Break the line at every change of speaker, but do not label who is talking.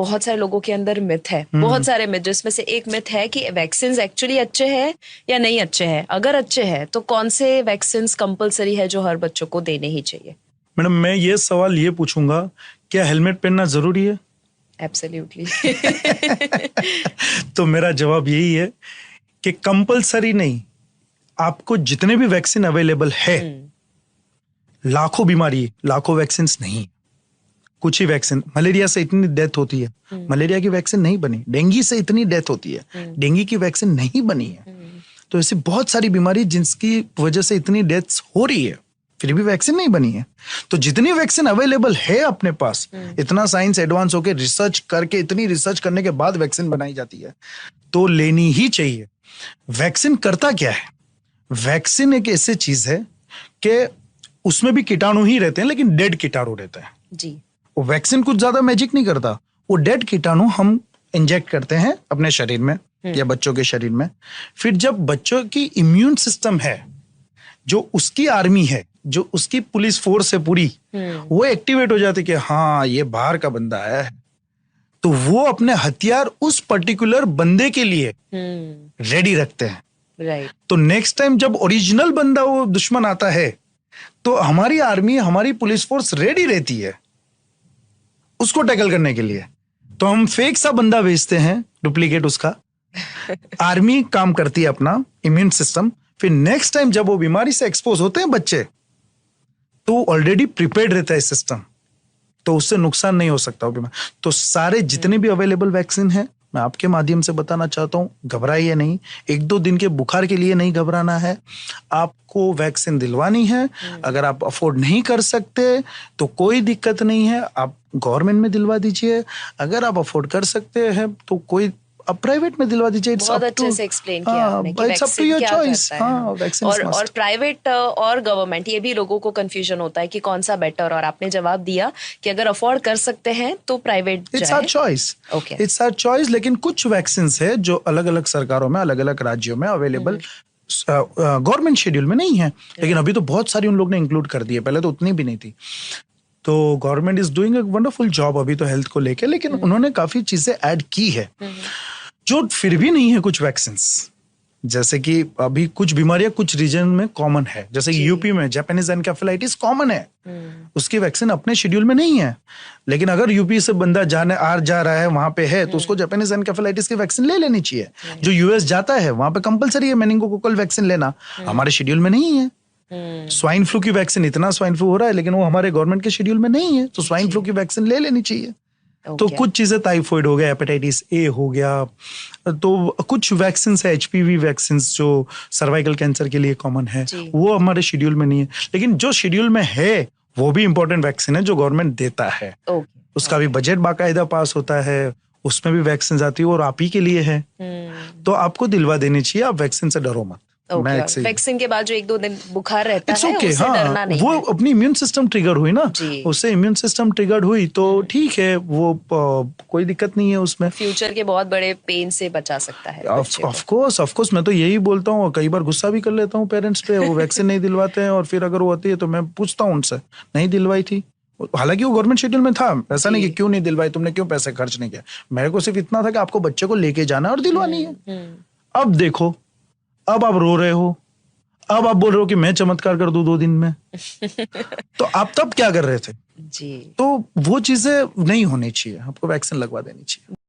बहुत सारे लोगों के अंदर मिथ है, बहुत सारे मिथ, जिसमें से एक मिथ है कि वैक्सीन एक्चुअली अच्छे हैं या नहीं अच्छे हैं। अगर अच्छे हैं तो कौन से वैक्सीन कंपलसरी है जो हर बच्चों को देने ही चाहिए?
मैडम, मैं ये सवाल ये पूछूंगा, क्या हेलमेट पहनना जरूरी है?
एब्सोल्युटली।
तो मेरा जवाब यही है कि कंपलसरी नहीं। आपको जितने भी वैक्सीन अवेलेबल है, लाखों बीमारी, लाखों वैक्सीन नहीं, कुछ ही वैक्सीन। मलेरिया से इतनी डेथ होती है, मलेरिया की वैक्सीन नहीं बनी। डेंगू से इतनी डेथ होती है, डेंगू की वैक्सीन नहीं बनी है। तो ऐसी बहुत सारी बीमारी जिसकी वजह से इतनी डेथ्स हो रही है, फिर भी वैक्सीन नहीं बनी है। तो जितनी वैक्सीन अवेलेबल है अपने पास, इतना साइंस एडवांस होकर रिसर्च करके, इतनी रिसर्च करने के बाद वैक्सीन बनाई जाती है, तो लेनी ही चाहिए। वैक्सीन करता क्या है? वैक्सीन एक ऐसी चीज है कि उसमें भी कीटाणु ही रहते हैं, लेकिन डेड कीटाणु रहता है
जी।
वो वैक्सीन कुछ ज्यादा मैजिक नहीं करता। वो डेड कीटाणु हम इंजेक्ट करते हैं अपने शरीर में या बच्चों के शरीर में। फिर जब बच्चों की इम्यून सिस्टम है, जो उसकी आर्मी है, जो उसकी पुलिस फोर्स है पूरी, वो एक्टिवेट हो जाती है कि हाँ ये बाहर का बंदा आया है, तो वो अपने हथियार उस पर्टिकुलर बंदे के लिए रेडी रखते हैं।
राइट।
तो नेक्स्ट टाइम जब ओरिजिनल बंदा, वो दुश्मन आता है, तो हमारी आर्मी, हमारी पुलिस फोर्स रेडी रहती है उसको टैकल करने के लिए। तो हम फेक सा बंदा भेजते हैं, डुप्लीकेट उसका। आर्मी काम करती है अपना इम्यून सिस्टम। फिर नेक्स्ट टाइम जब वो बीमारी से एक्सपोज होते हैं बच्चे, तो ऑलरेडी प्रिपेयर्ड रहता है सिस्टम, तो उससे नुकसान नहीं हो सकता वो बीमार। तो सारे जितने भी अवेलेबल वैक्सीन है, मैं आपके माध्यम से बताना चाहता हूं, घबराइए नहीं। 1-2 दिन के बुखार के लिए नहीं घबराना है, आपको वैक्सीन दिलवानी है। अगर आप अफोर्ड नहीं कर सकते तो कोई दिक्कत नहीं है, आप गवर्नमेंट में दिलवा दीजिए। अगर आप अफोर्ड कर सकते हैं तो कोई आप प्राइवेट में दिलवा दीजिए।
बहुत अच्छे से एक्सप्लेन किया आपने कि वैक्सीन क्या करता है। और प्राइवेट और गवर्नमेंट, ये भी लोगों को कंफ्यूजन होता है कि कौन सा बेटर, और आपने जवाब दिया कि अगर अफोर्ड कर सकते हैं तो प्राइवेट जाए।
It's our choice. It's our choice. लेकिन कुछ वैक्सीन है जो अलग अलग सरकारों में, अलग अलग राज्यों में अवेलेबल, गवर्नमेंट शेड्यूल में नहीं है, लेकिन अभी तो बहुत सारी उन लोग ने इंक्लूड कर दी है, पहले तो उतनी भी नहीं थी। तो government is doing a wonderful job अभी तो हेल्थ को लेके, लेकिन उन्होंने काफी चीजें ऐड की है जो फिर भी नहीं है कुछ वैक्सीन्स। जैसे कि अभी कुछ बीमारियां कुछ रीजन में कॉमन है, जैसे यूपी में जापानीज एनकेफेलाइटिस कॉमन है, उसकी वैक्सीन अपने शेड्यूल में नहीं है। लेकिन अगर यूपी से बंदा जा रहा है, वहां पे है, तो उसको जापानीज एनकेफेलाइटिस की वैक्सीन ले लेनी चाहिए। जो यूएस जाता है वहां पे कंपलसरी है मेनिंगोकोकल वैक्सीन लेना, हमारे शेड्यूल में नहीं है। स्वाइन फ्लू की वैक्सीन, इतना स्वाइन फ्लू हो रहा है, लेकिन वो हमारे गवर्नमेंट के शेड्यूल में नहीं है, तो स्वाइन फ्लू की वैक्सीन ले लेनी चाहिए। तो कुछ चीजें, टाइफॉइड हो गया, हेपेटाइटिस ए हो गया, तो कुछ वैक्सीन है, एचपीवी वैक्सीन जो सर्वाइकल कैंसर के लिए कॉमन है, वो हमारे शेड्यूल में नहीं है। लेकिन जो शेड्यूल में है वो भी इंपॉर्टेंट वैक्सीन है जो गवर्नमेंट देता है। उसका भी बजट बाकायदा पास होता है, उसमें भी वैक्सीन आती है और आप ही के लिए है, तो आपको दिलवा देनी चाहिए। आप वैक्सीन से डरो मत।
वैक्सीन के बाद जो 1-2 दिन बुखार रहता है, उससे डरना नहीं
वो
है।
अपनी इम्यून सिस्टम ट्रिगर हुई ना, उससे इम्यून सिस्टम ट्रिगर्ड हुई तो ठीक है, वो कोई दिक्कत नहीं है उसमें।
फ्यूचर के बहुत बड़े पेन से बचा सकता है।
ऑफ कोर्स मैं तो यही बोलता हूँ, कई बार गुस्सा भी कर लेता हूँ पेरेंट्स पे, वो वैक्सीन नहीं दिलवाते हैं, और फिर अगर वो होती है तो मैं पूछता हूँ उनसे, नहीं दिलवाई थी, हालांकि वो गवर्नमेंट शेड्यूल में था। ऐसा नहीं कि क्यों नहीं दिलवाई, तुमने क्यों पैसे खर्च नहीं किया। मेरे को सिर्फ इतना था कि आपको बच्चे को लेके जाना है और दिलवानी है। अब देखो, अब आप रो रहे हो, अब आप बोल रहे हो कि मैं चमत्कार कर दूं 2 दिन में। तो आप तब क्या कर रहे थे?
जी।
तो वो चीजें नहीं होनी चाहिए, आपको वैक्सीन लगवा देनी चाहिए।